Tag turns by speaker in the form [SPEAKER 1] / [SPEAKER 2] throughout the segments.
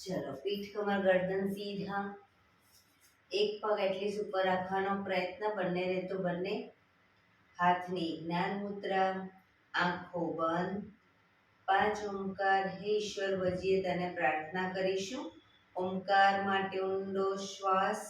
[SPEAKER 1] ચલો, પીઠ કમર ગરદન સીધા, એક પગ એટલીસ્ટ ઉપર રાખવાનો પ્રયત્ન, બંને રહે તો બંને હાથની જ્ઞાન મુદ્રા, આંખો બંધ. 5 ઓમકાર હે ઈશ્વર ભજીએ તને પ્રાર્થના કરીશું. ઓમકાર માટે ઊંડો શ્વાસ.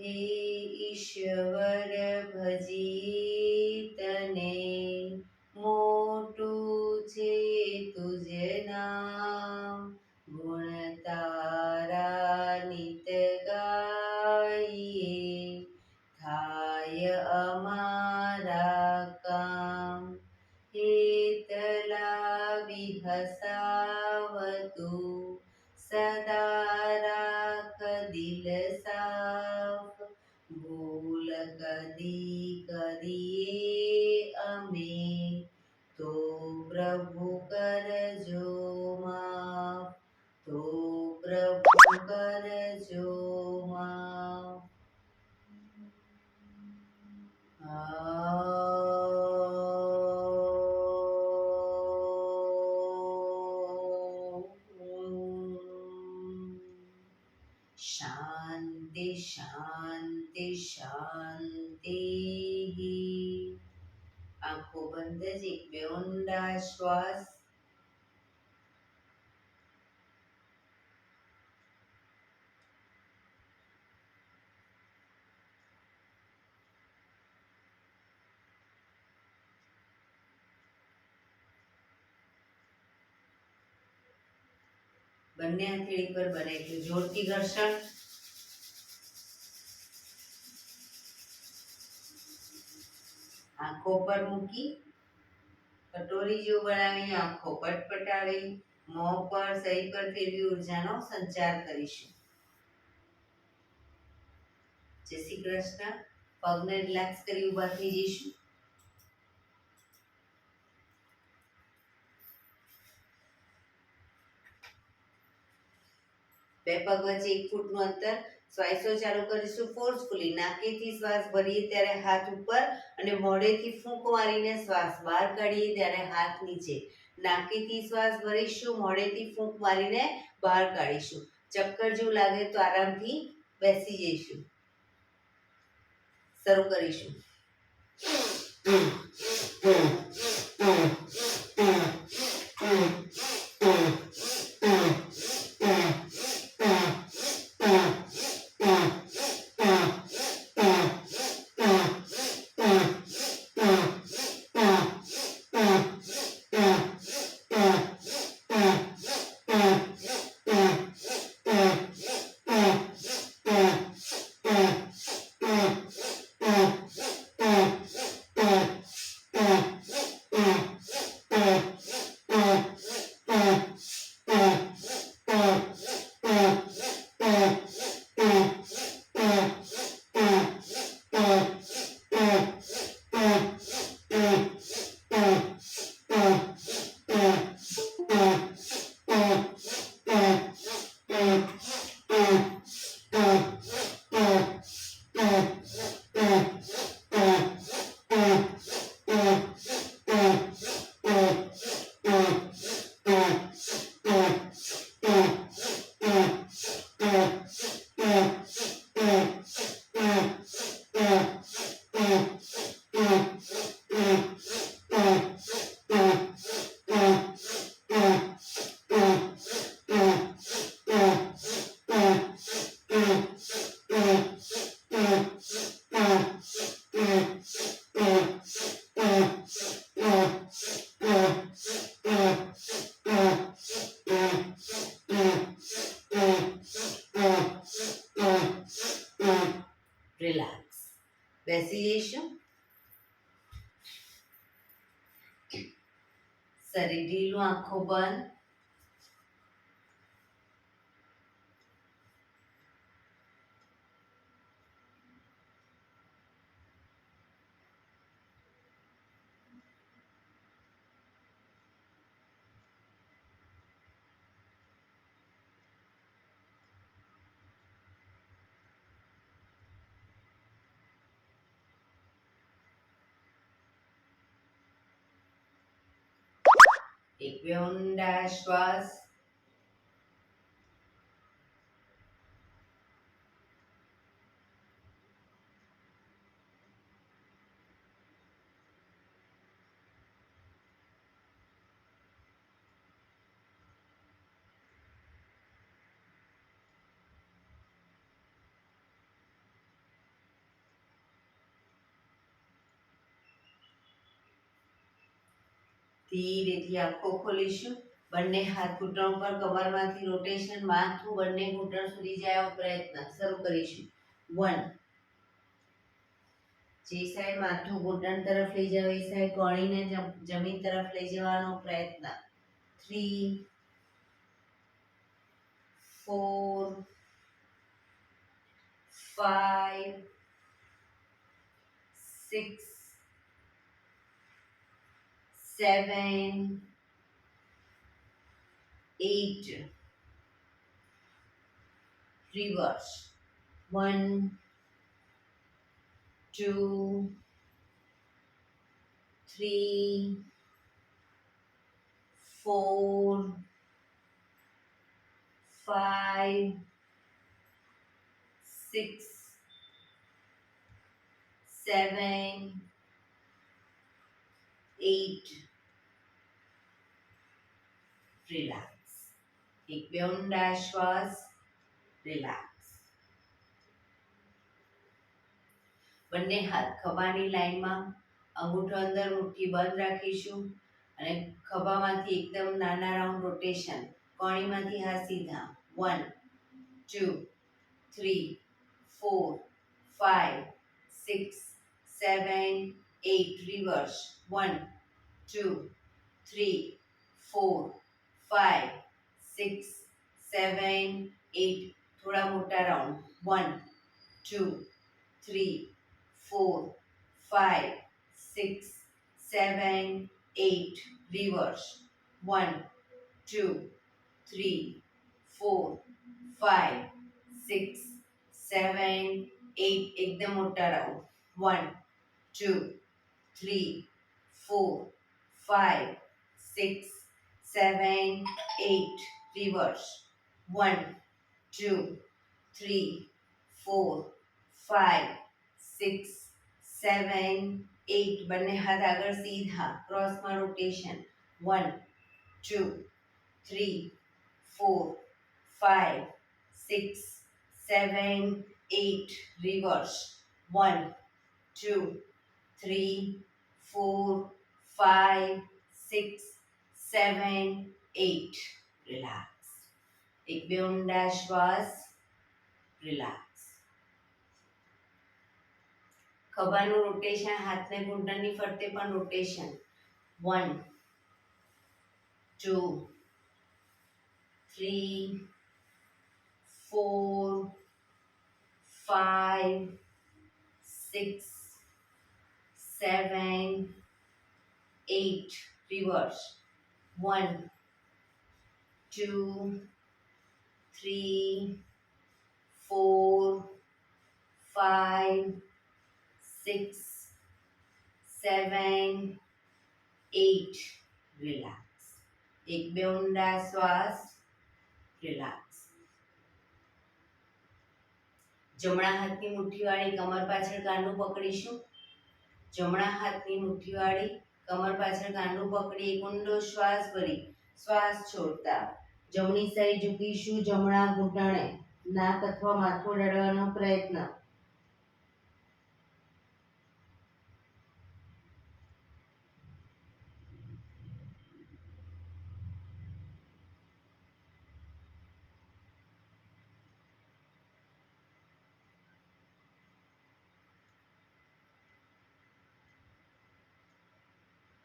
[SPEAKER 1] હે ઈશ્વર ભજી તને, મોટું છે તુજ નામ. ગુણ તારા નિત ગાઈએ, થાય અમારા કામ. હેતલા વિહસાવતું, સદા રાખ દિલ સાફ. ભૂલ કદી કરીએ અમે, તો પ્રભુ કરજો માફ. તો પ્રભુ કરજો માફ. શાંતિ શાંતિ શાંતિ. આંખો બંધ જ એક બે ઊંડા શ્વાસ. બંને હથેળી પર બને એટલું જોરથી ઘર્ષણ. આંખો પર મૂકી કટોરી જેવું બનાવી આંખો પટપટાવી મોં પર શરીર પર ફેરવી ઉર્જાનો સંચાર કરીશું. જય શ્રી કૃષ્ણ. પગને રિલેક્સ કરી ઊભા થઈ જઈશું. બે પગ વચ્ચે 1 ફૂટનું અંતર. શ્વાસો ચાલુ કરીશું ફોર્સફુલી. નાકેથી શ્વાસ ભરીએ ત્યારે હાથ ઉપર અને મોઢેથી ફૂંક મારીને શ્વાસ બહાર કાઢીએ ત્યારે હાથ નીચે. નાકેથી શ્વાસ ભરીશું, મોઢેથી ફૂંક મારીને બહાર કાઢીશું. ચક્કર જેવું લાગે તો આરામથી બેસી જઈશું. શરૂ કરીશું. રિલેક્સ. બેસી જઈશું. શરીર ઢીલું, આંખો બંધ. એક બે ઊંડા શ્વાસ. ધીરેથી આંખો ખોલીશું. બંને હાથ ઘૂંટણ પર, કમરમાંથી રોટેશન, માથું બંને ઘૂંટણ સુધી જાય એવો પ્રયત્ન. શરૂ કરીશું. 1. જે સાઈડ માથું ઘૂંટણ તરફ લઈ જાવ એ સાઈડ ગણીને જમીન તરફ લઈ જવાનો પ્રયત્ન. 3 4 5 6 7 8 reverse. 1 2 3 4 5 6 7 8 રિલેક્સ. એક બે ઊંડા શ્વાસ. રિલેક્સ. બંને હાથ ખભાની લાઈનમાં, અંગૂઠો અંદર, મુઠ્ઠી બંધ રાખીશું અને ખભામાંથી એકદમ નાના રાઉન્ડ રોટેશન. કોણીમાંથી હાથ સીધા. 1 2 3 4 5 6 7 8 રિવર્સ. 1 2 3 4 5 6 7 8. થોડા મોટા રાઉન્ડ. 1 2 3 4 5 6 7 8 reverse. 1 2 3 4 5 6 7 8. એકદમ મોટા રાઉન્ડ. 1 2 3 4 5 6 7 8 reverse. 1 2 3 4 5 6 7 8. બંને હાથ આગળ સીધા, ક્રોસમાં રોટેશન. 1 2 3 4 5 6 7 8 reverse. 1 2 3 4 5 6 7 8. રિલેક્સ. એક બે ઊંડા શ્વાસ. રિલેક્સ. ખભાનું રોટેશન, હાથને ઘૂંટણની ફરતે પણ રોટેશન. 1 2 3 4 5 6 7 8. reverse. 1 2 3 4 5 6 7 8. રિલેક્સ. એક બે ઊંડા શ્વાસ. રિલેક્સ. જમણા હાથની મુઠ્ઠીવાળી કમર પાછળ કાંડું પકડીશું. જમણા હાથની મુઠ્ઠીવાળી કમર પાછળ કાંડું પકડી એક ઊંડો શ્વાસ ભરી શ્વાસ છોડતા જમણી સાઈડ ઝૂકીશું. જમણા ઘૂંટણે નાક અથવા માથું અડાડવાનો પ્રયત્ન.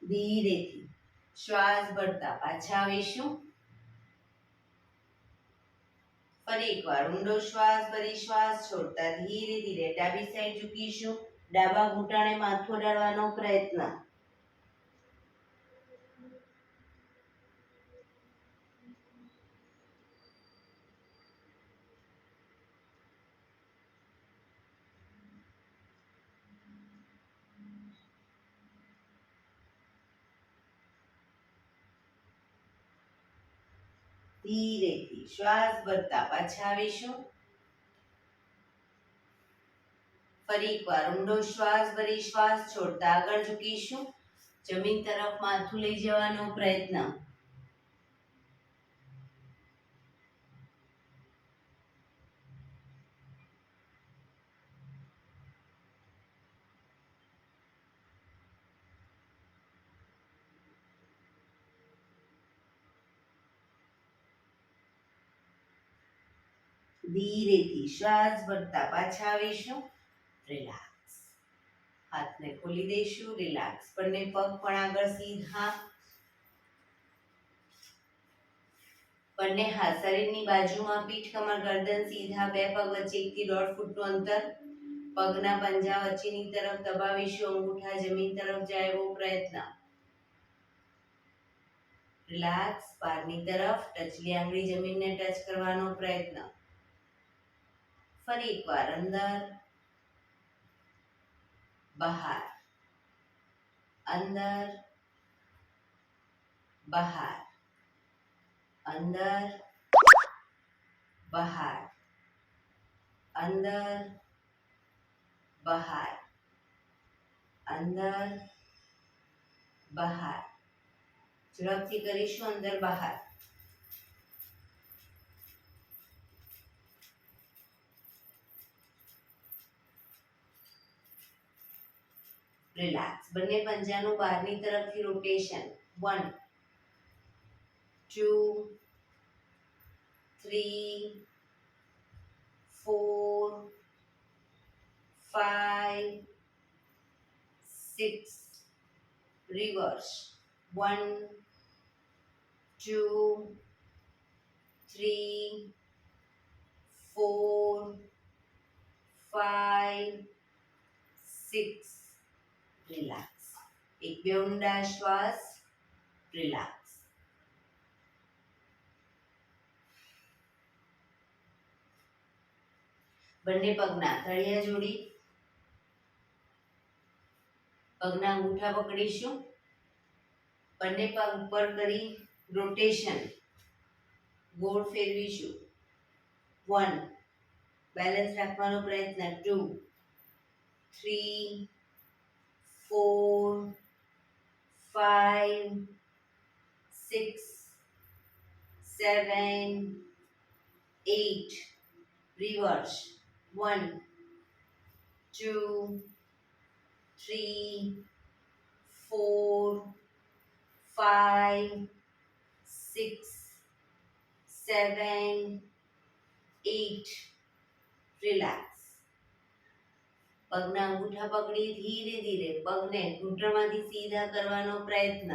[SPEAKER 1] ધીરેથી શ્વાસ ભરતા પાછા આવીશું. ફરી એકવાર ઊંડો શ્વાસ ભરી શ્વાસ છોડતા ધીરે ધીરે ડાબી સાઈડ ઝૂકીશું. ડાબા ઘૂંટણે માથું અડાડવાનો પ્રયત્ન. ધીરેથી શ્વાસ ભરતા પાછા આવીશું. ફરી એકવાર ઊંડો શ્વાસ ભરી શ્વાસ છોડતા આગળ ઝૂકીશું. જમીન તરફ માથું લઈ જવાનો પ્રયત્ન. ધીરેથી શ્વાસ ભરતા પાછા આવીશું. રિલેક્સ. હાથને ખોલી દઈશું. રિલેક્સ. બંને પગ પણ આગળ સીધા. બંને હાથ શરીરની બાજુમાં. પીઠ કમર ગરદન સીધા. બે પગ વચ્ચે 1 થી 1.5 ફૂટનું અંતર. પગના પંજા વચ્ચેની તરફ દબાવીશું. અંગૂઠા જમીન તરફ જાય એવો પ્રયત્ન. રિલેક્સ. બહારની તરફ ટચલી આંગળી જમીનને ટચ કરવાનો પ્રયત્ન. ફરી એકવાર અંદર બહાર, અંદર બહાર, અંદર બહાર, અંદર બહાર, અંદર બહાર. ઝડપથી કરીશું. અંદર બહાર. રિલેક્સ. બંને પંજાનું બહારની તરફથી રોટેશન. 1 2 3 4 5 6. રિવર્સ. 1 2 3 4 5 6. રિલેક્સ. એક બે ઊંડા શ્વાસ. રિલેક્સ. બંને પગના તળિયા જોડી. પગના અંગૂઠા પકડીશું. બંને પગ ઉપર કરી રોટેશન. ગોળ ફેરવીશું. 1 બેલેન્સ રાખવાનો પ્રયત્ન. 2 3 4 5 6 7 8. રિવર્સ. 1 2 3 4 5 6 7 8. રિલેક્સ. પગના અંગૂઠા પકડી ધીરે ધીરે પગને ઘૂંટણમાંથી સીધા કરવાનો પ્રયત્ન.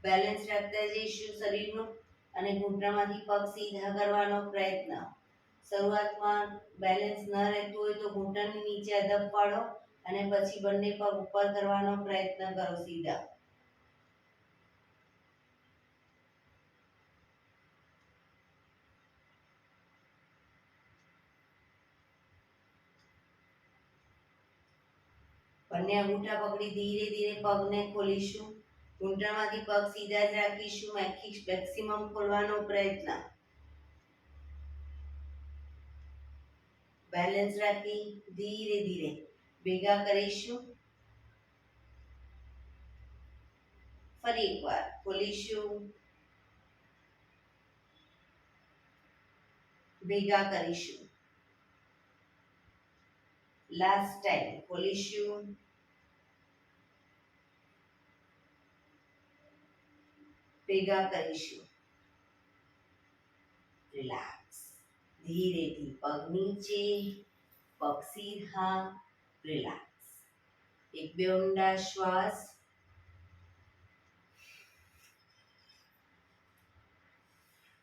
[SPEAKER 1] બેલેન્સ રાખતા જઈશું શરીરનું અને ઘૂંટણમાંથી પગ સીધા કરવાનો પ્રયત્ન. શરૂઆતમાં બેલેન્સ ન રહેતું હોય તો ઘૂંટણની નીચે અદબ પાડો અને પછી બંને પગ ઉપર કરવાનો પ્રયત્ન કરો સીધા. બંને અંગૂઠા પકડી ધીરે ધીરે પગને ખોલીશું. ઘૂંટણમાંથી પગ સીધા જ રાખીશું. મેક્સિમમ ખોલવાનો પ્રયત્ન. બેલેન્સ રાખી ધીરે ધીરે ભેગા કરીશું. ફરી એકવાર ખોલીશું. ભેગા કરીશું. લાસ્ટ ટાઈમ ખોલીશું. ભેગા કરીશું. રિલેક્સ. ધીરેથી પગ નીચે, પગ સીધા. રિલેક્સ. એક બે ઊંડા શ્વાસ.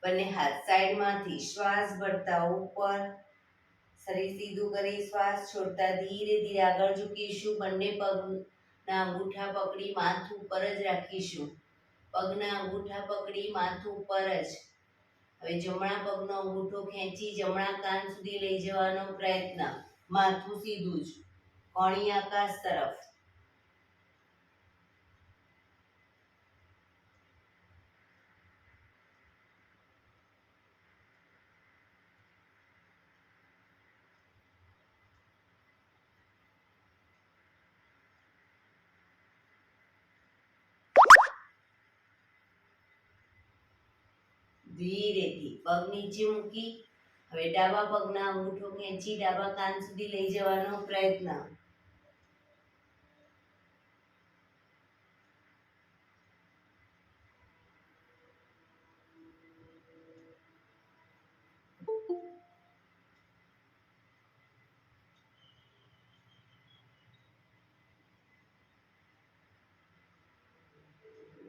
[SPEAKER 1] બંને હાથ સાઈડમાંથી શ્વાસ ભરતા ઉપર, શરીર સીધું કરી શ્વાસ છોડતા ધીરે ધીરે આગળ ઝૂકીશું. બંને પગના અંગૂઠા પકડી માથું ઉપર જ રાખીશું. પગના અંગૂઠા પકડી માથું ઉપર જ. હવે જમણા પગનો અંગૂઠો ખેંચી જમણા કાન સુધી લઈ જવાનો પ્રયત્ન. માથું સીધું જ, કોણી આકાશ તરફ. ધીરેથી પગ નીચે મૂકી હવે ડાબા પગના અંગૂઠો ખેંચી ડાબા કાન સુધી લઈ જવાનો પ્રયત્ન.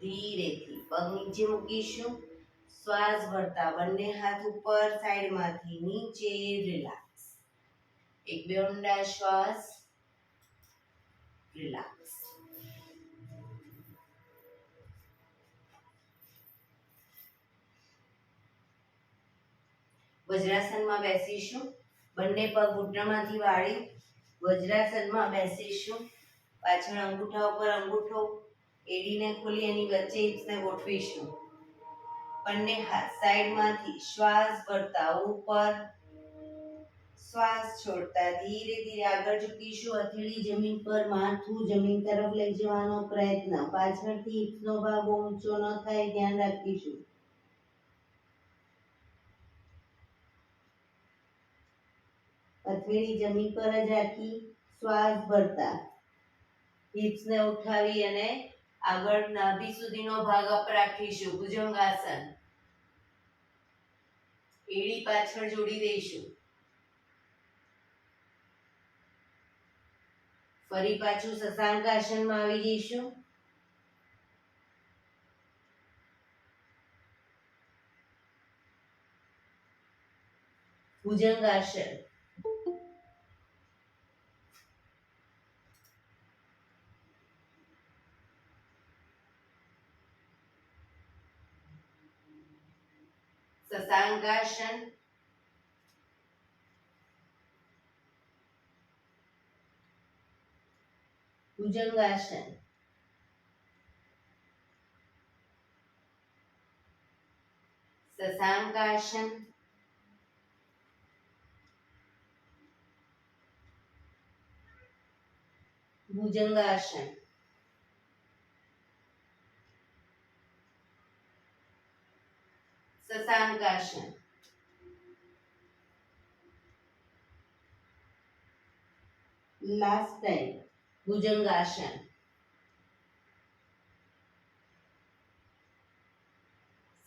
[SPEAKER 1] ધીરેથી પગ નીચે મૂકીશું. શ્વાસ ભરતા બંને હાથ ઉપર, સાઈડમાંથી નીચે, રિલેક્સ. એક બે ઊંડા શ્વાસ, રિલેક્સ. વજ્રાસનમાં બેસીશું. બંને પગ ઘૂંટણમાંથી વાળી વજ્રાસનમાં બેસીશું. પાછળ અંગૂઠા ઉપર અંગૂઠો, એડીને ખોલી એની વચ્ચે હિપ્સને ગોઠવીશું. બંને હાથ સાઈડમાંથી શ્વાસ ભરતા ઉપર, શ્વાસ છોડતા ધીરે ધીરે આગળ ઝૂકીશું. હથેળી જમીન પર, માથું જમીન તરફ લઈ જવાનો પ્રયત્ન. પાછળથી હિપ્સનો ભાગ ઊંચો ન થાય ધ્યાન રાખીશું. હથેળી જમીન પર જ રાખી શ્વાસ ભરતા હિપ્સને ઉઠાવી અને આગળ નાભી સુધીનો ભાગ અપ રાખીશું. ભુજંગાસન. એડી પાછળ જોડી દઈશું. ફરી પાછું શશાંક આસનમાં આવી જઈશું. ભુજંગાસન. શશાંકાસન. ભુજંગાસન. શશાંકાસન. ભુજંગાસન. શશાંકાસન. Last time. ભુજંગાસન.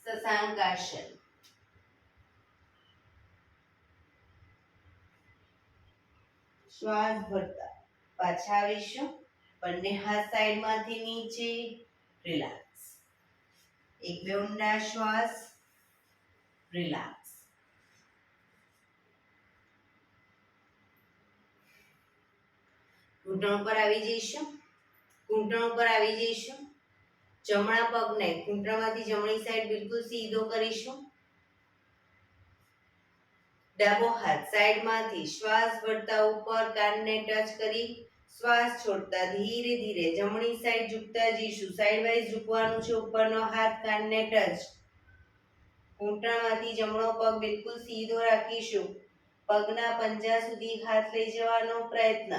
[SPEAKER 1] શશાંકાસન. શ્વાસ ભરતા પાછા આવીશું. બંને હાથ સાઈડમાંથી નીચે, રિલેક્સ. એક બે ઊંડા શ્વાસ, રિલેક્સ. ઘૂંટણ ઉપર આવી જઈશું. ઘૂંટણ ઉપર આવી જઈશું. જમણા પગને ઘૂંટણમાંથી જમણી સાઈડ બિલકુલ સીધો કરીશું. ડાબો હાથ સાઈડમાંથી શ્વાસ ભરતા ઉપર કાનને ટચ કરી શ્વાસ છોડતા ધીરે ધીરે જમણી સાઈડ ઝૂકતા જઈશું. સાઈડ વાઇઝ ઝૂકવાનું છે. ઉપરનો હાથ કાનને ટચ. ઘૂંટણમાંથી જમણો પગ બિલકુલ સીધો રાખીશું. પગના પંજા સુધી હાથ લઈ જવાનો પ્રયત્ન.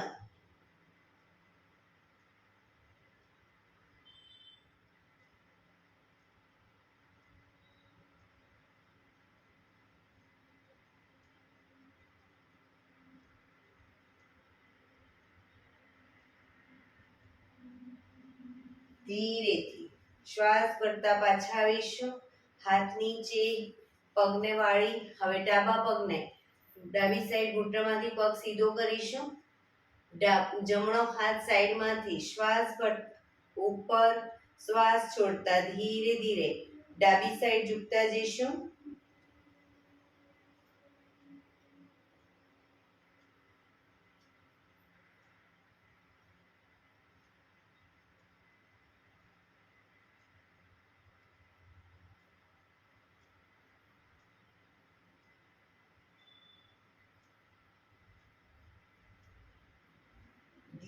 [SPEAKER 1] ધીરેથી શ્વાસ ભરતા પાછા આવીશું. હાથ નીચે, પગને વાળી હવે ડાબા પગને ડાબી સાઈડ ઘૂંટણમાંથી પગ સીધો કરીશું. જમણો હાથ સાઈડમાંથી શ્વાસ ઉપર, શ્વાસ છોડતા ધીરે ધીરે ડાબી સાઈડ ઝૂકતા જઈશું.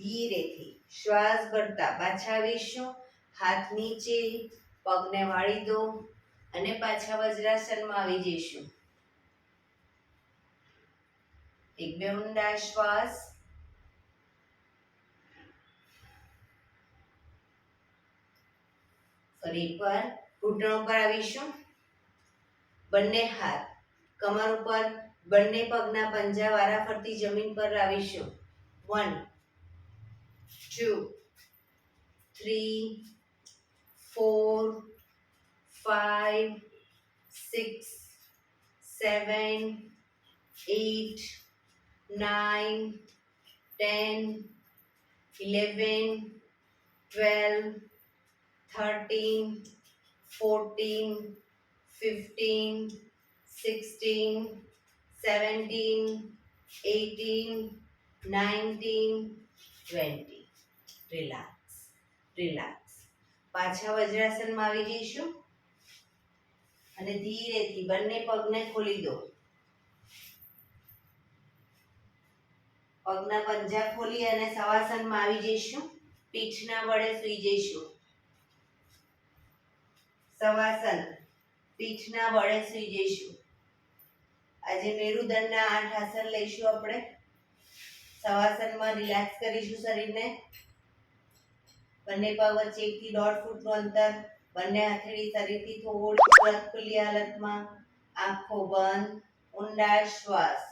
[SPEAKER 1] ધીરેથી શ્વાસ ભરતા પાછા આવીશું. હાથ નીચે, પગને વાળી દો અને પાછા વજ્રાસનમાં આવી જઈશું. એક બે ઊંડા શ્વાસ. ફરી એકવાર ઘૂંટણ ઉપર આવીશું. બંને હાથ કમર ઉપર, બંને પગના પંજા વારાફરતી જમીન પર લાવીશું. 1 2 3 4 5 6 7 8 9 10 11 12 13 14 15 16 17 18 19 20. Relax relax. પાછા વજ્રાસનમાં આવી જઈશું અને ધીરેથી બંને પગને ખોલી દો. પગના પંજા ખોલી અને શવાસનમાં આવી જઈશું. પીઠના વડે સૂઈ જઈશું. શવાસન, પીઠના વડે સૂઈ જઈશું. આજે મેરુદંડના 8 આસન લઈશું આપણે. શવાસનમાં રિલેક્સ કરીશું શરીરને. બંને પગ વચ્ચે 1 થી 1.5 ફૂટનું અંતર. બંને હથેળી શરીરથી થોડી પરત ખુલ્લી હાલતમાં. આંખો બંધ. ઊંડા શ્વાસ.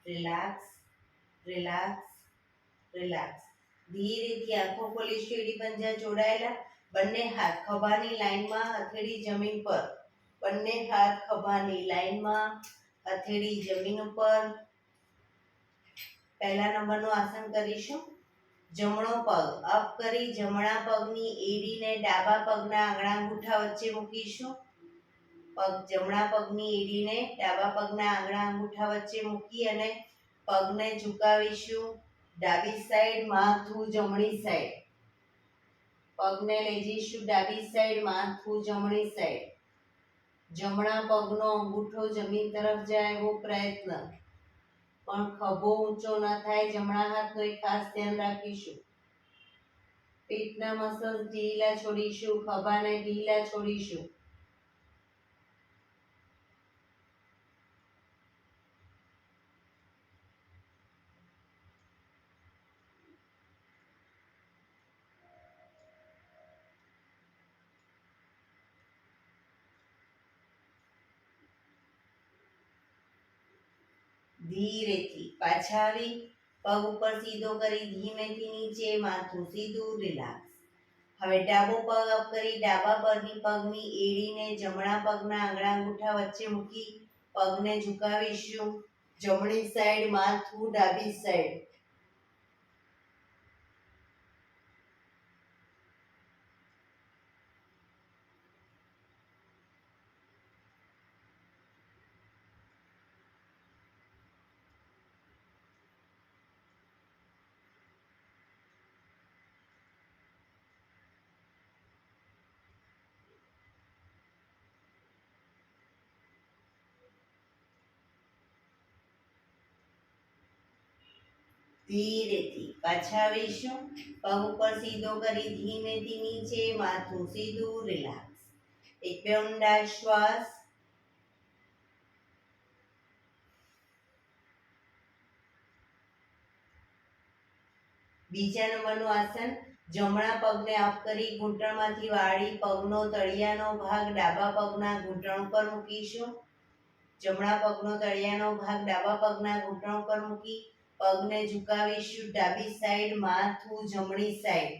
[SPEAKER 1] Relax relax relax. ધીરેથી આંખો ખોલી, શેરડી પંજા જોડાયેલા. બંને હાથ ખભાની લાઈનમાં, હથેળી જમીન પર. બંને હાથ ખભાની લાઈનમાં, હથેળી જમીન ઉપર. પહેલા નંબરનું આસન કરીશું. જમણો પગ અપ કરી જમણા પગની એડીને ડાબા પગના આંગળા અંગૂઠા વચ્ચે મૂકીશું. જમણા પગની એડીને ડાબા પગના આંગળા અંગૂઠા વચ્ચે મૂકી અને પગને ઝુકાવીશું. ડાબી સાઈડ, માથું જમણી સાઈડ. પગને લઈ જઈશું ડાબી સાઈડ, માથું જમણી સાઈડ. જમણા પગનો અંગૂઠો જમીન તરફ જાય એવો પ્રયત્ન, પણ ખભો ઊંચો ન થાય. જમણા હાથનો એક ખાસ ધ્યાન રાખીશું. પેટના મસલ્સ ઢીલા છોડીશું, ખભાને ઢીલા છોડીશું. ધીરેથી પાછા આવી પગ ઉપર સીધો કરી ધીમેથી નીચે, માથું સીધું. રિલેક્સ. હવે ડાબો પગ અપ કરી ડાબા પગની એડીને જમણા પગના આંગળા અંગૂઠા વચ્ચે મૂકી પગને ઝુકાવીશું. જમણી સાઈડ, માથું ડાબી સાઈડ. ધીરેથી પાછા આવીશું. પગ ઉપર સીધો કરી ધીમેથી નીચે, માથું સીધું. રિલેક્સ. એક બે ઊંડા શ્વાસ. બીજા નંબરનું આસન. જમણા પગને અપ કરી ઘૂંટણમાંથી વાળી પગનો તળિયાનો ભાગ ડાબા પગના ઘૂંટણ પર મૂકીશું. જમણા પગનો તળિયાનો ભાગ ડાબા પગના ઘૂંટણ પર મૂકી પગને ઝુકાવીશું. ડાબી સાઈડ, માથું જમણી સાઈડ.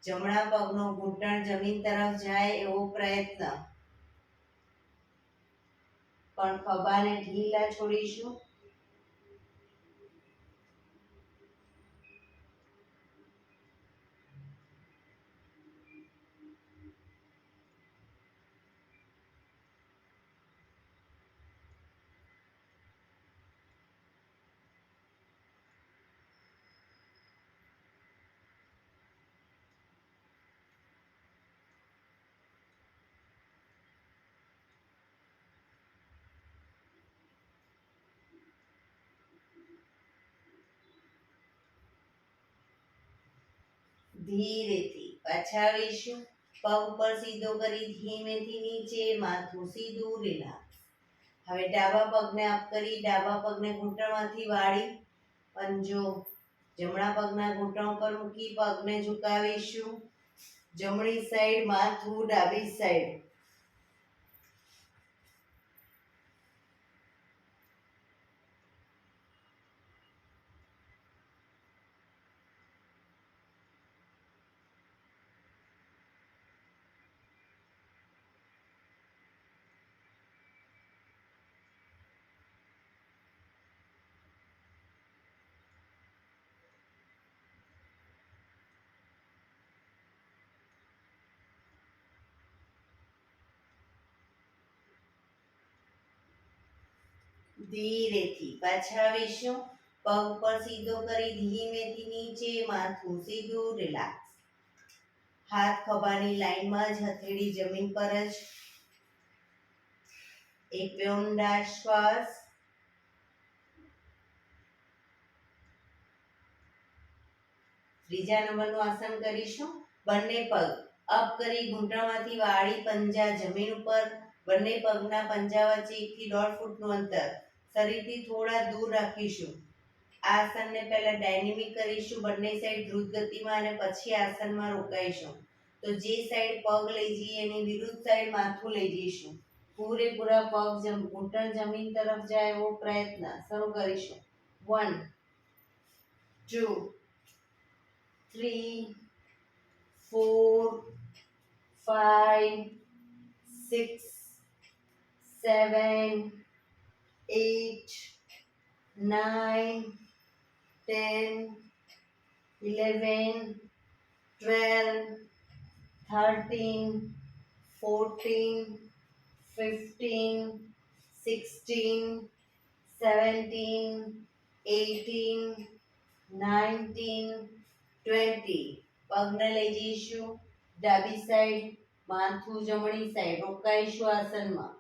[SPEAKER 1] જમણા પગનો ઘૂંટણ જમીન તરફ જાય એવો પ્રયત્ન, પણ ખભાને ઢીલા છોડીશું. ધીરેથી પાછા આવીશું. પગ પર સીધો કરી ધીમેથી નીચે, માથું સીધું, રિલેક્સ. હવે ડાબા પગને અપ કરી ડાબા પગને ઘૂંટણમાંથી વાળી પંજો જમણા પગના ઘૂંટણ પર મૂકી પગને ઝુકાવીશું. જમણી સાઈડ માથું, ડાબી સાઈડ. ધીરેથી પાછા આવીશું. પગ પર સીધો કરી ધીમેથી નીચે, માથું સીધું, રિલેક્સ. હાથ ખભાની લાઈનમાં જ, હથેળી જમીન પર જ. એક ઊંડા શ્વાસ. ત્રીજા નંબરનું આસન કરીશું. બંને પગ અપ કરી ઘૂંટણમાંથી વાળી પંજા જમીન ઉપર. બંને પગના પંજા વચ્ચે 1 થી 1.5 ફૂટનું અંતર શરીરથી થોડા દૂર રાખીશું. આ આસનને પહેલા ડાયનેમિક કરીશું, બંને સાઈડ દ્રુત ગતિમાં, અને પછી આસનમાં રોકાઈશું. તો જે સાઈડ પગ લઈ જઈએ એની વિરુદ્ધ સાઈડ માથું લઈ જઈશું. પૂરેપૂરા પગ ઘૂંટણ જમીન તરફ જાય એવો પ્રયત્ન. શરૂ કરીશું. 1 2 3 4 5 6 7 8 9 10 11 12 13 14 15 16 17 18 19 20. પગને લઈ જઈશું ડાબી સાઈડ, માથું જમણી સાઈડ. રોકાઈશું આસનમાં.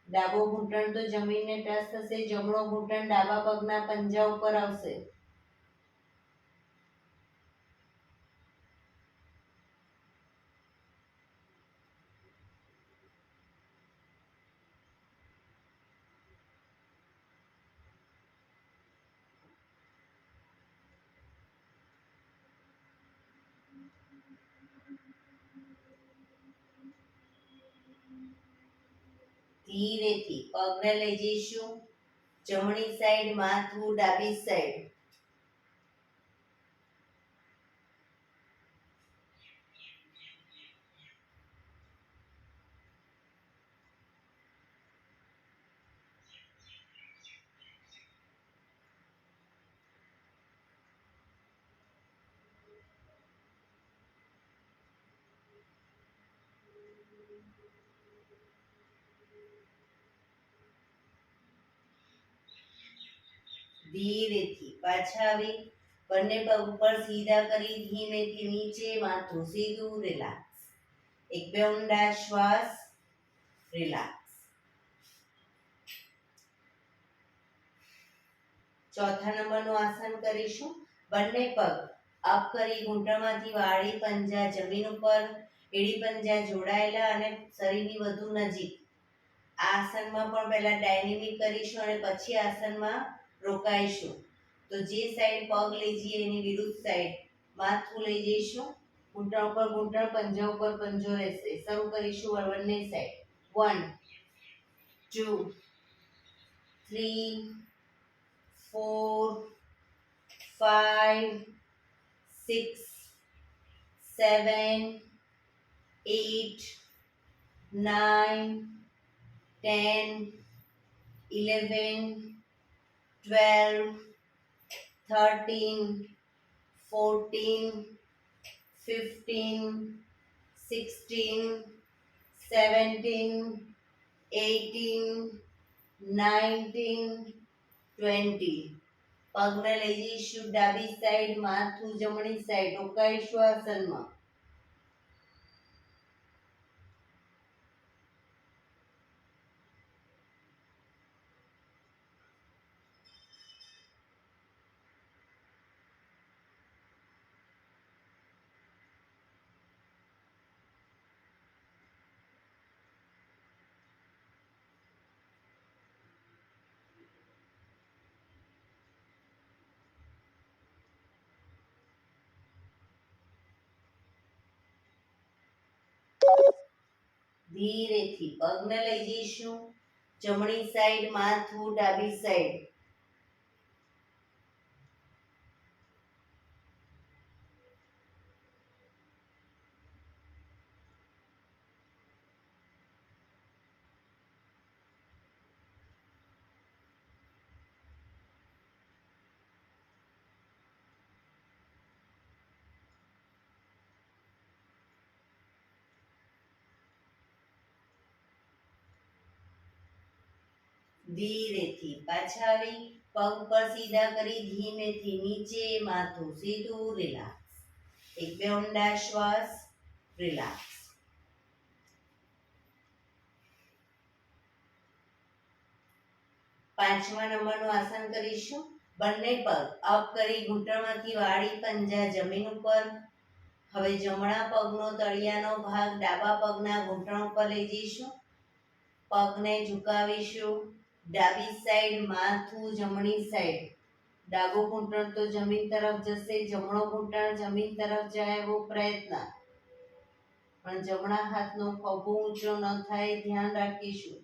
[SPEAKER 1] ડાબો ઘૂંટણ તો જમીનને ટચ થશે, જમણો ઘૂંટણ ડાબા પગના પંજા ઉપર આવશે. ધીરેથી પગને લઈ જઈશું જમણી સાઈડ, માથું ડાબી સાઈડ. ધીરેથી પાછા આવી બંને પગ ઉપર સીધા કરી ધીમેથી નીચે, માથું સીધું, રિલેક્સ. એક બે ઊંડા શ્વાસ. રિલેક્સ. ચોથા નંબરનું આસન કરીશું. બંને પગ અપ કરી ઘૂંટણમાંથી વાળી પંજા જમીન ઉપર, એડી પંજા જોડાયેલા અને શરીરની વધુ નજીક. આ આસનમાં પણ પહેલા ડાયનેમિક કરીશું અને પછી આસનમાં રોકાઈશું. તો જે સાઈડ પગ લઈ જઈએ એની વિરુદ્ધ સાઈડ માથું લઈ જઈશું. ઘૂંટણ ઉપર ઘૂંટણ, પંજા ઉપર પંજો રહેશે. શરૂ કરીશું બંને સાઈડ. 1 2 3 4 5 6 7, 8, 9, 10, 11, 12, 13, 14, 15, 16, 17, 18, 19, 20. પગને લઈ જઈશું ડાબી સાઈડ, માથું જમણી સાઈડ, રોકાઈશું આસનમાં. ધીરેથી પગને લઈ જઈશું જમણી સાઈડ, માથું ડાબી સાઈડ. ધીરેથી પાછા આવી પગ પર સીધા કરી ધીમેથી નીચે, માથું સીધું, રિલેક્સ. એક બે ઊંડા શ્વાસ, રિલેક્સ. પાંચમા નંબરનું આસન કરીશું. બંને પગ અપ કરી ઘૂંટણમાંથી વાળી પંજા જમીન ઉપર. હવે જમણા પગનો તળિયાનો ભાગ ડાબા પગના ઘૂંટણ ઉપર લઈ જઈશું. પગને ઝુકાવીશું ડાબી સાઈડ, માથું જમણી સાઈડ. ડાબો ઘૂંટણ તો જમીન તરફ જશે, જમણો ઘૂંટણ જમીન તરફ જાય એવો પ્રયત્ન. પણ જમણા હાથનો ખભો ઊંચો ન થાય, ધ્યાન રાખીશું.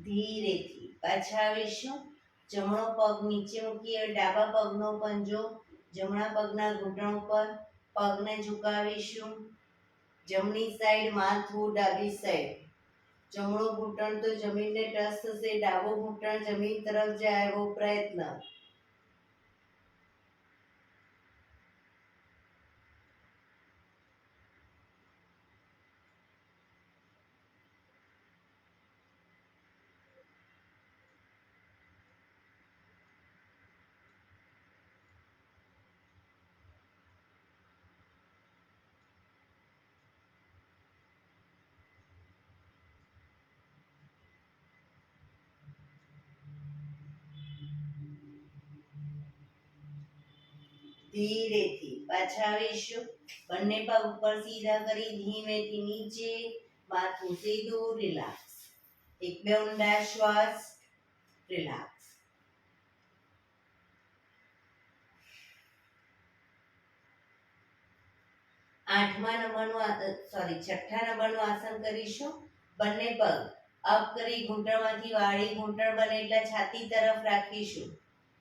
[SPEAKER 1] ધીરેથી પાછા આવીશું. જમણો પગ નીચે મૂકી ડાબા પગનો પંજો જમણા પગના ઘૂંટણ ઉપર. પગને ઝુકાવીશું જમણી સાઈડ, માથું ડાબી સાઈડ. જમણો ઘૂંટણ તો જમીનને ટચ થશે, ડાબો ઘૂંટણ જમીન તરફ જાય એવો પ્રયત્ન. ધીરેથી પાછા આવીશું. બંને પગ ઉપર સીધા કરી ધીમેથી નીચે, માથું સીધું, રિલેક્સ. એક બે ઊંડા શ્વાસ, રિલેક્સ. છઠ્ઠા નંબરનું આસન કરીશું. બંને પગ અપ કરી ઘૂંટણમાંથી વાળી, ઘૂંટણ બને એટલે છાતી તરફ રાખીશું.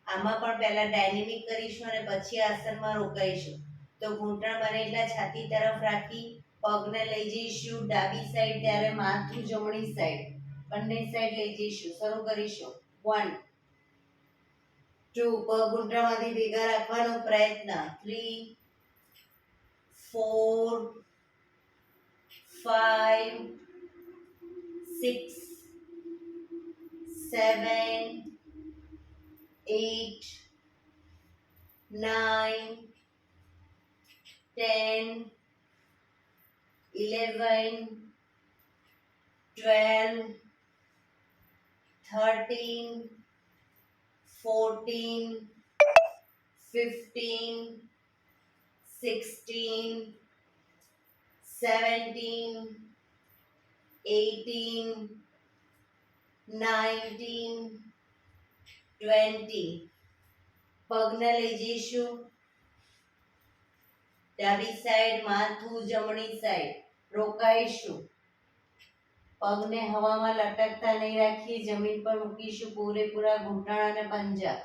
[SPEAKER 1] આમાં પણ પહેલા ડાયનેમિક કરીશું અને પછી આસનમાં રોકાઈશું. તો ઘૂંટણ બને એટલે છાતી તરફ રાખી પગને લઈ જઈશું ડાબી સાઈડ, ત્યારે માથું જમણી સાઈડ. બંને સાઈડ લઈ જઈશું. શરૂ કરીશું. 1, 2, પગ ઘૂંટણમાંથી ભેગા રાખવાનો પ્રયત્ન. 3, 4, 5, 6, 7, 8, 9, 10, 11, 12, 13, 14, 15, 16, 17, 18, 19, 20. પગને લઈ જઈશું ડાબી સાઈડ, માથું જમણી સાઈડ, રોકાઈશું. પગને હવામાં લટકતા નહીં રાખી, જમીન પર મૂકીશું પૂરેપૂરા ઘૂંટણ અને પંજા.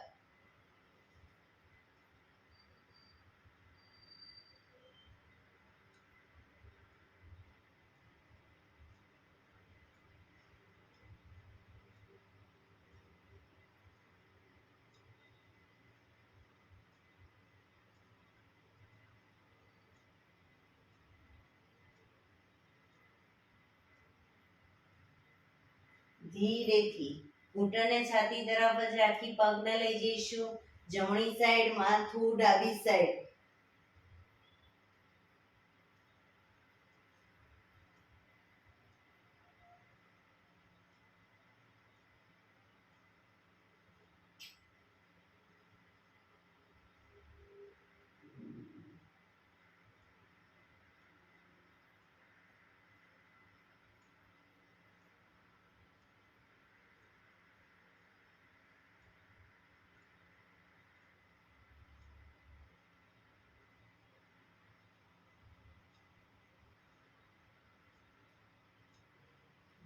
[SPEAKER 1] ધીરેથી ઘૂંટણને છાતી તરફ જ રાખી પગને લઈ જઈશું જમણી સાઈડ, માથું ડાબી સાઈડ.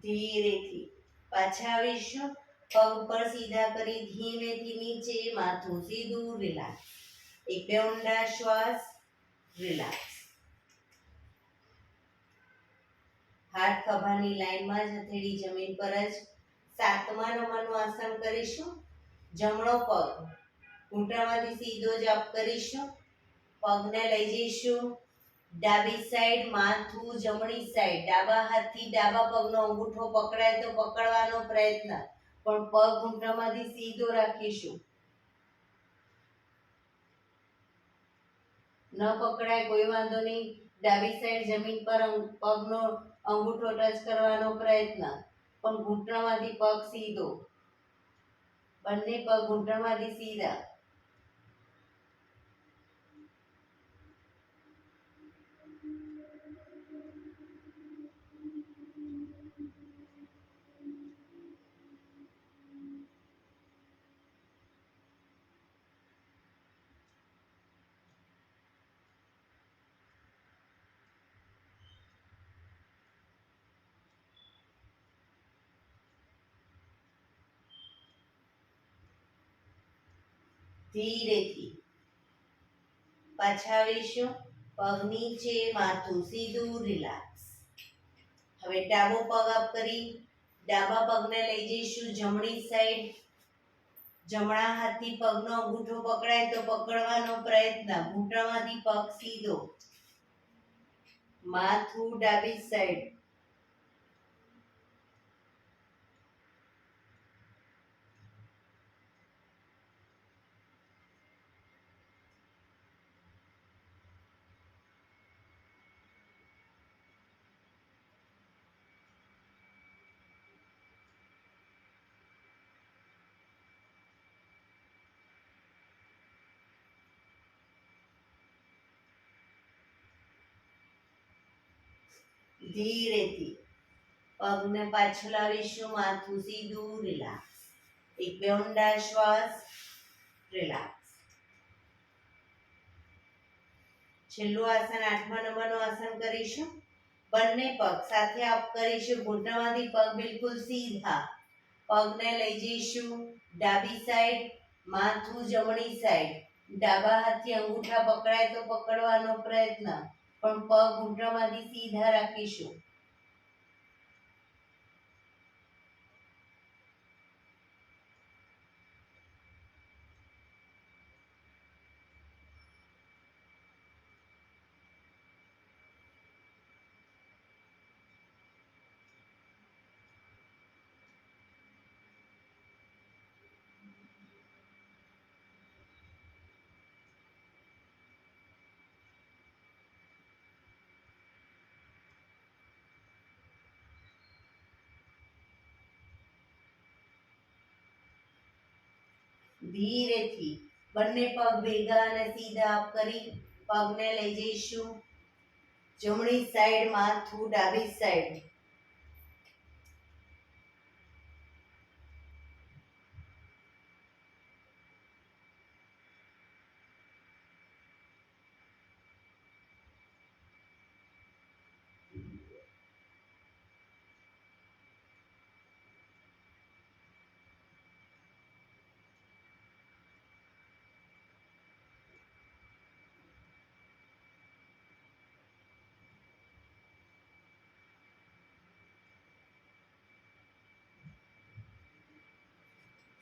[SPEAKER 1] ધીરેથી પાછા આવીશું. પગ પર સીધા કરી ધીમેથી નીચે, માથું સીધું, રિલેક્સ. એક બે ઊંડા શ્વાસ, રિલેક્સ. હાથ ખભાની લાઈનમાં જ, હથેળી જમીન પર જ. 7મા નંબરનું આસન કરીશું. જમણો પગ ઘૂંટણમાંથી સીધો જ અપ કરીશું. પગને લઈ જઈશું ડાબી સાઈડ, માથું જમણી સાઈડ. ડાબા હાથથી ડાબા પગનો અંગૂઠો પકડાય તો પકડવાનો પ્રયત્ન, પણ પગ ઘૂંટણમાંથી સીધો રાખીશું. ન પકડાય કોઈ વાંધો નહીં. ડાબી સાઈડ જમીન પર પગનો અંગૂઠો ટચ કરવાનો પ્રયત્ન, પણ ઘૂંટણમાંથી પગ સીધો. બંને પગ ઘૂંટણમાંથી સીધા. ધીરેથી પાછા આવીશું. પગ નીચે, માથું સીધું, રિલેક્સ. હવે ડાબો પગ અપ કરી ડાબા પગને લઈ જઈશું જમણી સાઈડ. જમણા હાથથી પગનો અંગૂઠો પકડાય તો પકડવાનો પ્રયત્ન, ઘૂંટણમાંથી પગ સીધો. માથું ડાબી સાઈડ. ધીરેથી પગને પાછળ લાવીશું, માથું સીધું, રિલેક્સ. એક બે ઊંડા શ્વાસ, રિલેક્સ. છેલ્લું આસન 8મા નંબરનું આસન કરીશું. બંને પગ સાથે અપ કરીશું. ઘૂંટણમાંથી પગ બિલકુલ સીધા. પગને લઈ જઈશું ડાબી સાઈડ, માથું જમણી સાઈડ. ડાબા હાથથી અંગૂઠા પકડાય તો પકડવાનો પ્રયત્ન, પણ પગ ઘૂંટણમાંથી સીધા રાખીશું. ધીરેથી બંને પગ ભેગા અને સીધા અપ કરી પગને લઈ જઈશું જમણી સાઈડ, માથું ડાબી સાઈડ.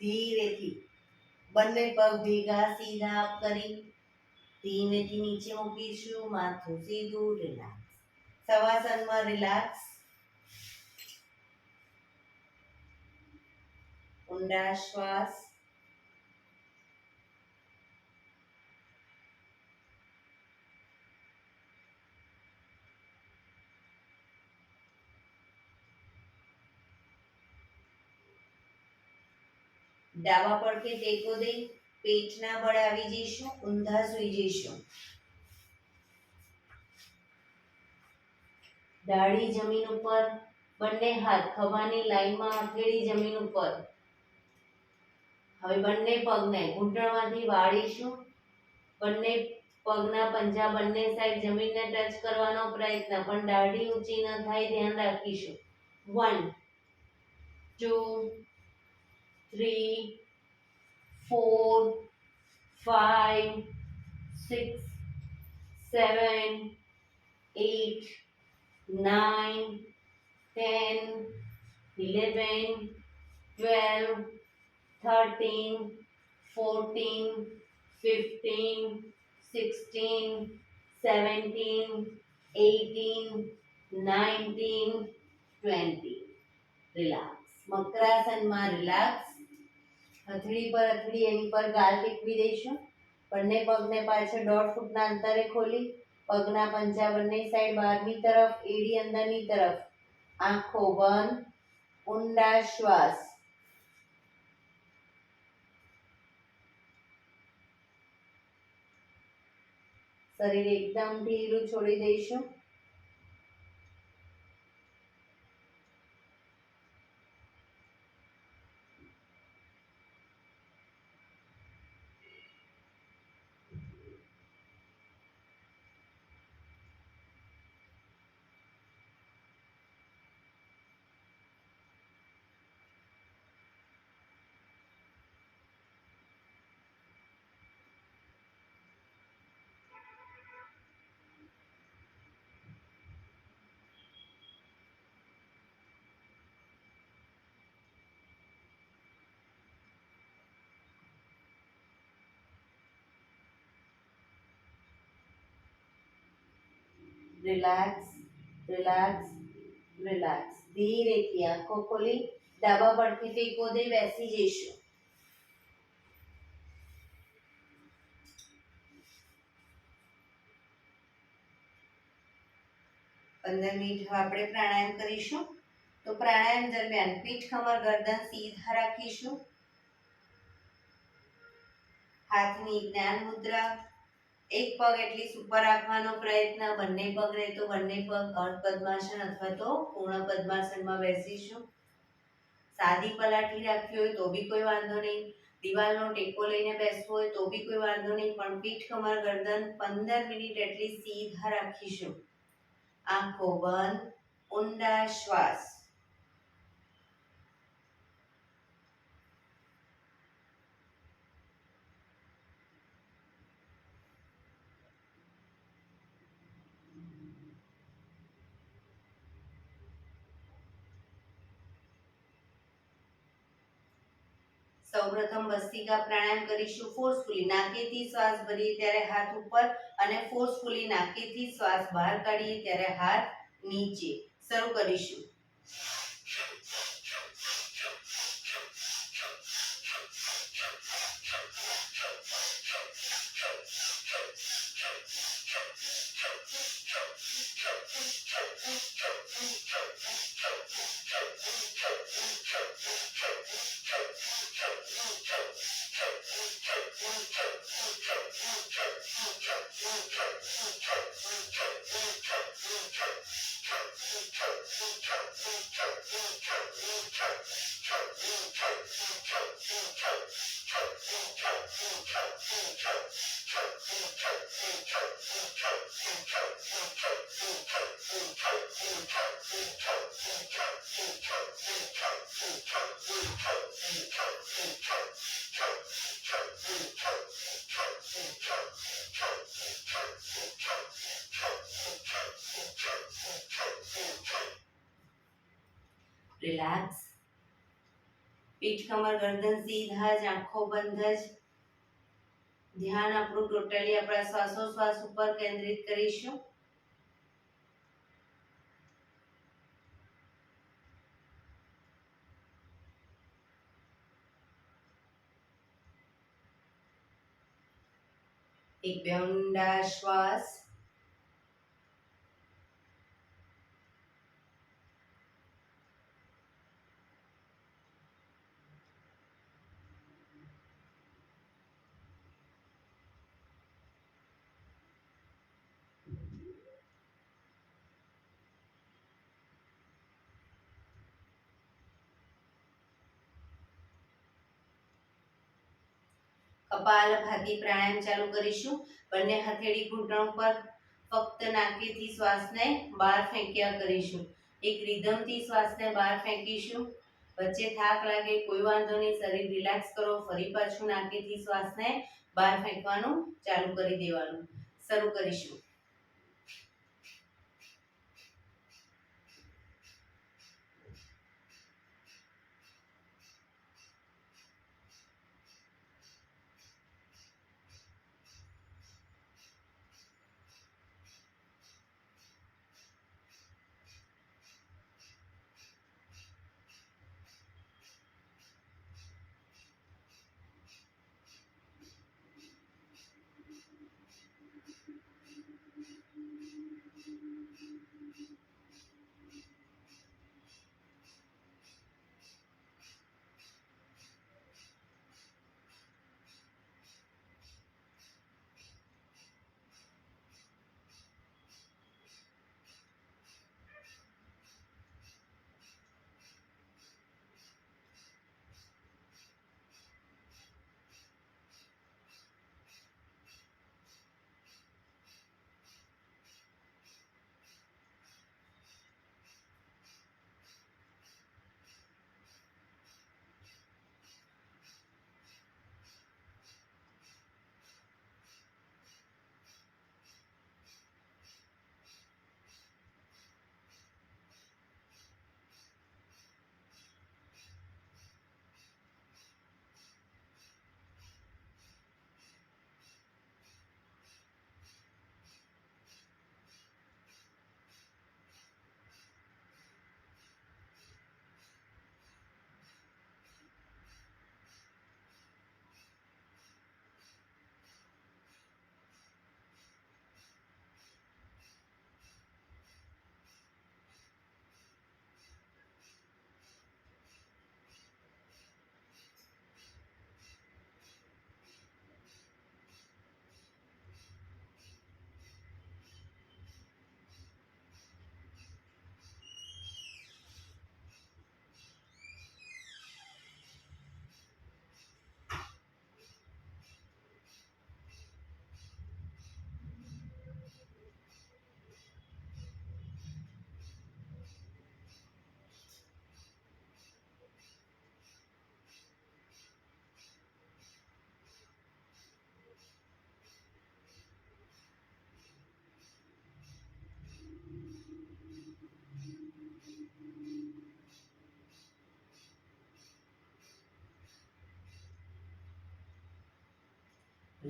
[SPEAKER 1] ધીરેથી બંને પગ ભેગા સીધા અપ કરી ધીમેથી નીચે મૂકીશું. માથું સીધું, રિલેક્સ. શવાસનમાં રિલેક્સ. ઊંડા શ્વાસ. ડાબા પડખે ટેકો દઈ પેટના બળ આવી જઈશું, ઊંધા સૂઈ જઈશું. દાઢી જમીન ઉપર, બંને હાથ ખભાની લાઈનમાં હથેળી જમીન ઉપર. હવે બંને પગને ઘૂંટણમાંથી વાળીશું. બંને પગના પંજા બંને સાઈડ જમીનને ટચ કરવાનો પ્રયત્ન, પણ દાઢી ઊંચી ન થાય ધ્યાન રાખીશું. 1 2 3 4 5 6 7 8 9 10 11 12 13 14 15 16 17 18 19 20. રિલેક્સ. મકરાસનમાં રિલેક્સ. હથેળી પર હથેળી એની પર ગાલ ટેકવી દઈશું. બંને પગને પાછળ 1.5 ફૂટના અંતરે ખોલી પગના પંજા બંને સાઈડ બહારની તરફ, એડી અંદરની તરફ. આંખો બંધ. ઊંડા શ્વાસ. શરીર એકદમ ઢીલું છોડી દઈશું. Relax, relax, relax. ધીરેથી આંખો ખોલી ડાબા પડખે ટેકો દઈ બેસી જઈશું. પંદર મિનિટ આપણે પ્રાણાયામ કરીશું. તો પ્રાણાયામ દરમિયાન પીઠ, કમર, ગરદન સીધા રાખીશું. હાથની જ્ઞાન મુદ્રા. એક પગ એટલી ઉપર રાખવાનો પ્રયત્ન, બંને પગ રહે તો બંને પગ અર્ધ પદ્માસન અથવા તો પૂર્ણ પદ્માસનમાં બેસીશું. સાદી પલાઠી રાખવી હોય તો બી કોઈ વાંધો નહીં. દિવાલનો ટેકો લઈને બેસવું હોય તો બી કોઈ વાંધો નહીં, પણ પીઠ, કમર, ગરદન 15 મિનિટ એટલી સીધા રાખીશું. આંખો બંધ. ઊંડા શ્વાસ. સૌપ્રથમ ભસ્ત્રિકા પ્રાણાયામ કરીશું ફોર્સફુલી. નાકેથી શ્વાસ ભરીએ ત્યારે હાથ ઉપર અને ફોર્સફુલી નાકેથી શ્વાસ બહાર કાઢીએ ત્યારે હાથ નીચે. શરૂ કરીશું. રિલેક્સ. પીઠ કમર ગરદન સીધા જ, આંખો બંધ જ. ધ્યાન આપણું ટોટલી આપણા શ્વાસોશ્વાસ ઉપર કેન્દ્રિત કરીશું. એક બે ઊંડા શ્વાસ. કપાલભાતિ પ્રાણાયામ ચાલુ કરીશું. બંને હથેળી ઘૂંટણ પર ફક્ત નાકેથી શ્વાસને બહાર ફેંક્યા કરીશું. એક રિધમથી શ્વાસને બહાર ફેંકીશું. વચ્ચે થાક લાગે કોઈ વાંધો નહીં, શરીર રિલેક્સ કરો. ફરી પાછું નાકેથી શ્વાસને બહાર ફેંકવાનું ચાલુ કરી દેવાનું. શરૂ કરીશું.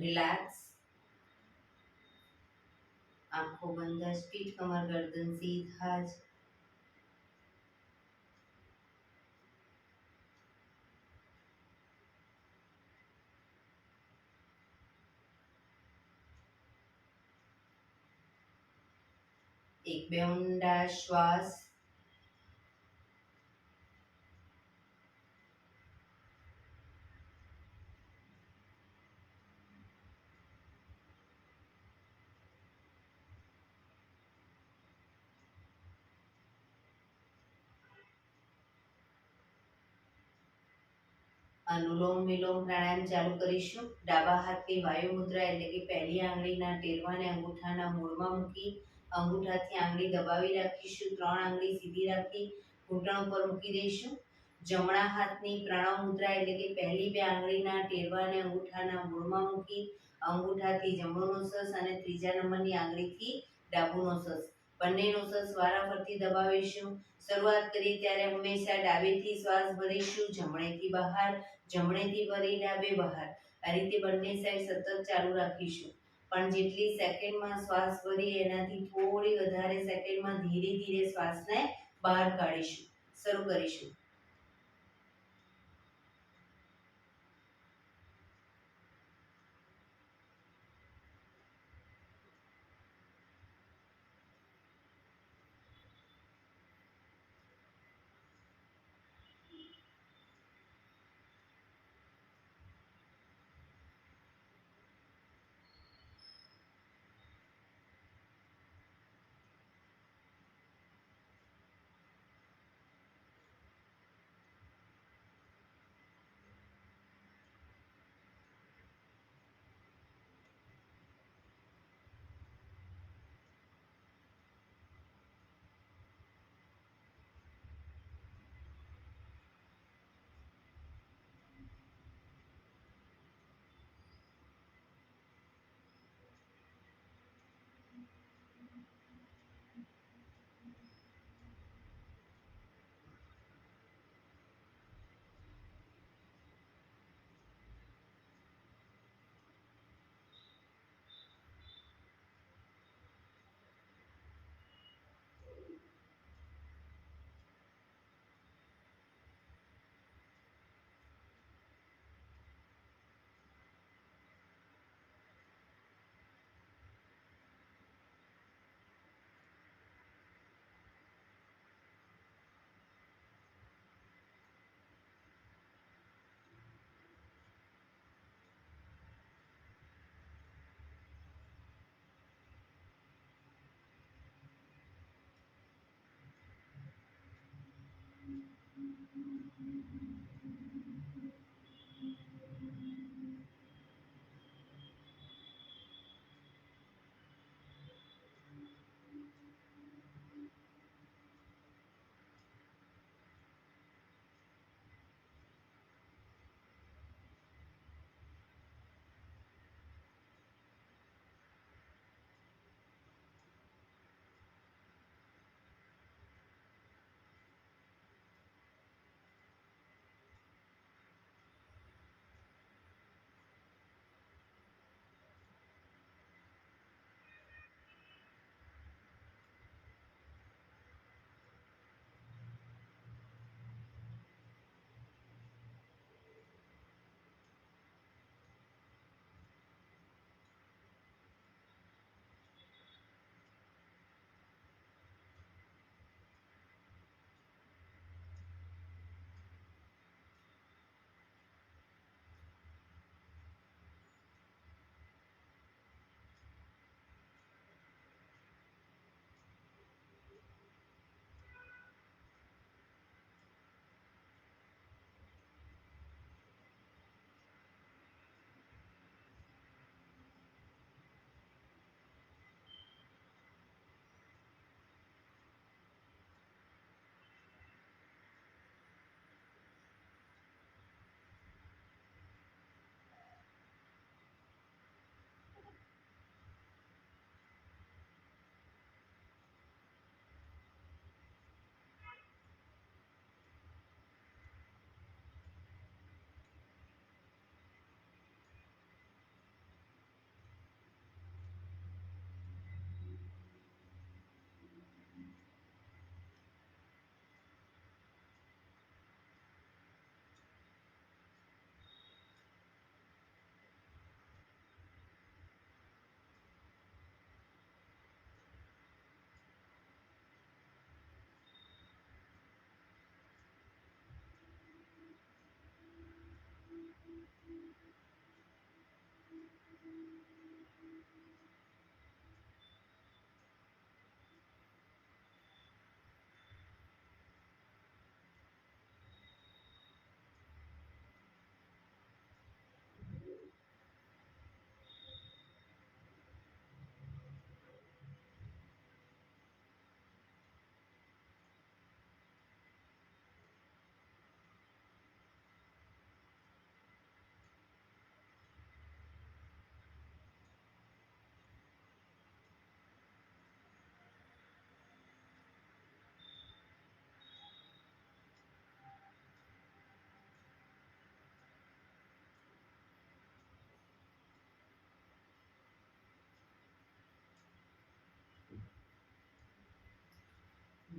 [SPEAKER 1] રિલેક્સ. આંખો બંધ જ, પીઠ કમર ગરદન સીધા જ. એક બે ઊંડા શ્વાસ. અનુલોમ વિલોમ પ્રાણાયામ ચાલુ કરીશું. ડાબા હાથની વાયુ મુદ્રા એટલે કે પહેલી આંગળીના ટેરવાને અંગૂઠાના મૂળમાં મૂકી અંગૂઠાથી આંગળી દબાવી રાખીશું. 3 આંગળી સીધી રાખી ઘૂંટણ ઉપર મૂકી દઈશું. જમણા હાથની પ્રણવ મુદ્રા એટલે કે પહેલી બે આંગળીના ટેરવાને અંગૂઠાના મૂળમાં મૂકી અંગૂઠાથી જમણો નોસસ અને ત્રીજા નંબરની આંગળીથી ડાબુ નોસસ બંને નોસસ વારાફરતી દબાવીશું. શરૂઆત કરીએ ત્યારે હંમેશા ડાબેથી શ્વાસ ભરીશું, જમણેથી બહાર, જમણેથી ભરી ડાબે બહાર. આ રીતે બંને સાઈડ સતત ચાલુ રાખીશું. પણ જેટલી સેકન્ડમાં શ્વાસ ભરીએ એનાથી થોડી વધારે સેકન્ડમાં ધીરે ધીરે શ્વાસને બહાર કાઢીશું. શરૂ કરીશું.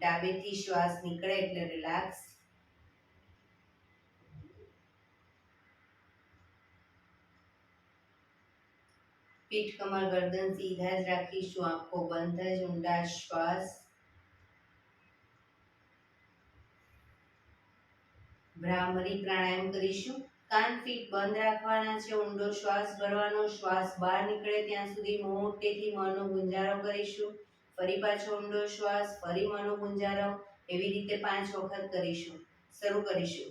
[SPEAKER 1] ડાબેથી શ્વાસ નીકળે એટલે રિલેક્સ. પીઠ કમર ગરદન સીધા જ રાખીશું. આંખો બંધ જ ઊંડા શ્વાસ. ભ્રામરી પ્રાણાયામ કરીશું. કાન ફીટ બંધ રાખવાના છે. ઊંડો શ્વાસ ભરવાનો. શ્વાસ બહાર નીકળે ત્યાં સુધી મોટેથી મોંનો ગુંજારો કરીશું. ફરી પાછો ઊંડો શ્વાસ, ફરી મોંનો ગુંજારો. એવી રીતે 5 વખત કરીશું. શરૂ કરીશું.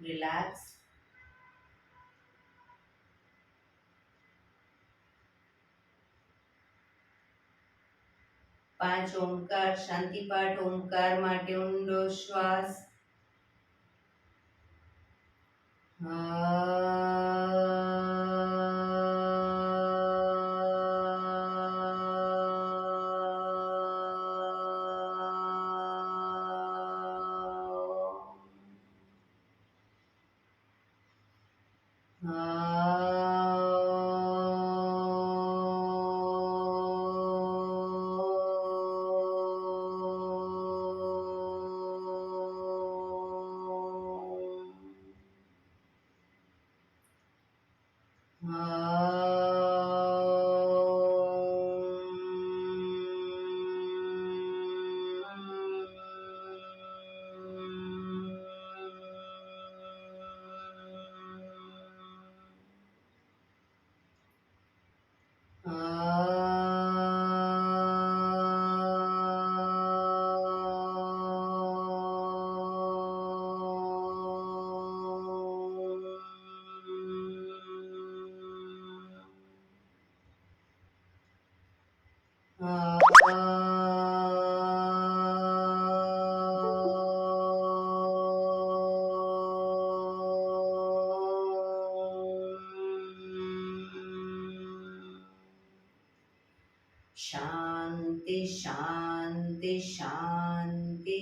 [SPEAKER 1] રિલેક્સ. પાંચ ઓમકાર શાંતિ પાઠ. ઓમકાર માટે ઊંડો શ્વાસ. શાંતિ શાંતિ શાંતિ.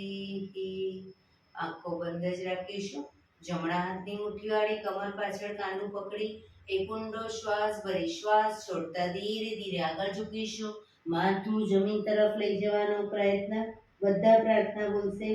[SPEAKER 1] આંખો બંધ જ રાખીશું. જમણા હાથની મુઠ્ઠી વાળી કમર પાછળ કાંડું પકડી એક ઊંડો શ્વાસ ભરી શ્વાસ છોડતા ધીરે ધીરે આગળ ઝૂકીશું. માથું જમીન તરફ લઈ જવાનો પ્રયત્ન. બધા પ્રાર્થના બોલશે.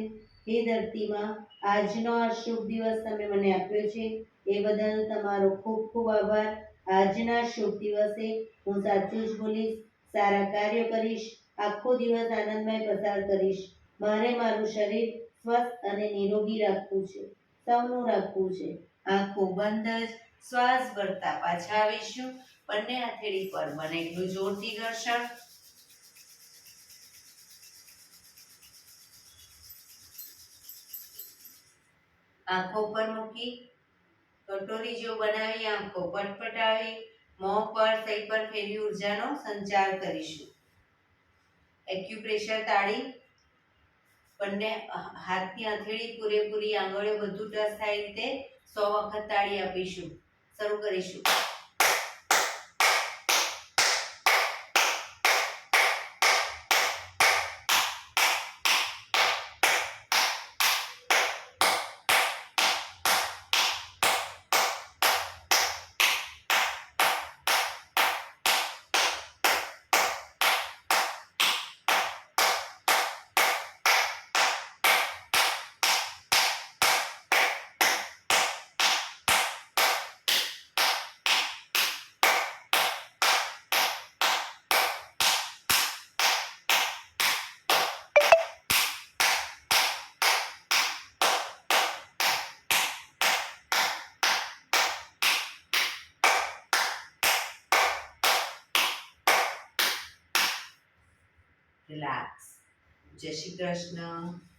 [SPEAKER 1] હે ધરતીમાં, આજનો આ શુભ દિવસ તમે મને આપ્યો છે એ બદલ તમારો ખૂબ ખૂબ આભાર. આજના શુભ દિવસે હું સાચું જ બોલીશ, સારા કાર્યો કરીશ, આખો દિવસ આનંદમય પસાર કરીશ. મારે મારું શરીર સ્વસ્થ અને નિરોગી રાખવું છે, સૌનું રાખવું છે. આંખો બંધ જ શ્વાસ ભરતા પાછા આવીશું. બંને હથેળી પર બને એટલું જોરથી ઘર્ષણ. આંખો પર મૂકી કટોરી જેવું બનાવી આંખો પટપટાવી મોં પર સહી પર ફેરવી ઉર્જાનો સંચાર કરીશું. એક્યુપ્રેશર તાળી બંને હાથની હથેળી પૂરેપૂરી આંગળીઓ બધું ટચ થાય એ રીતે 100 વખત તાળી આપીશું. શરૂ કરીશું. રિલેક્સ. જય શ્રી કૃષ્ણ.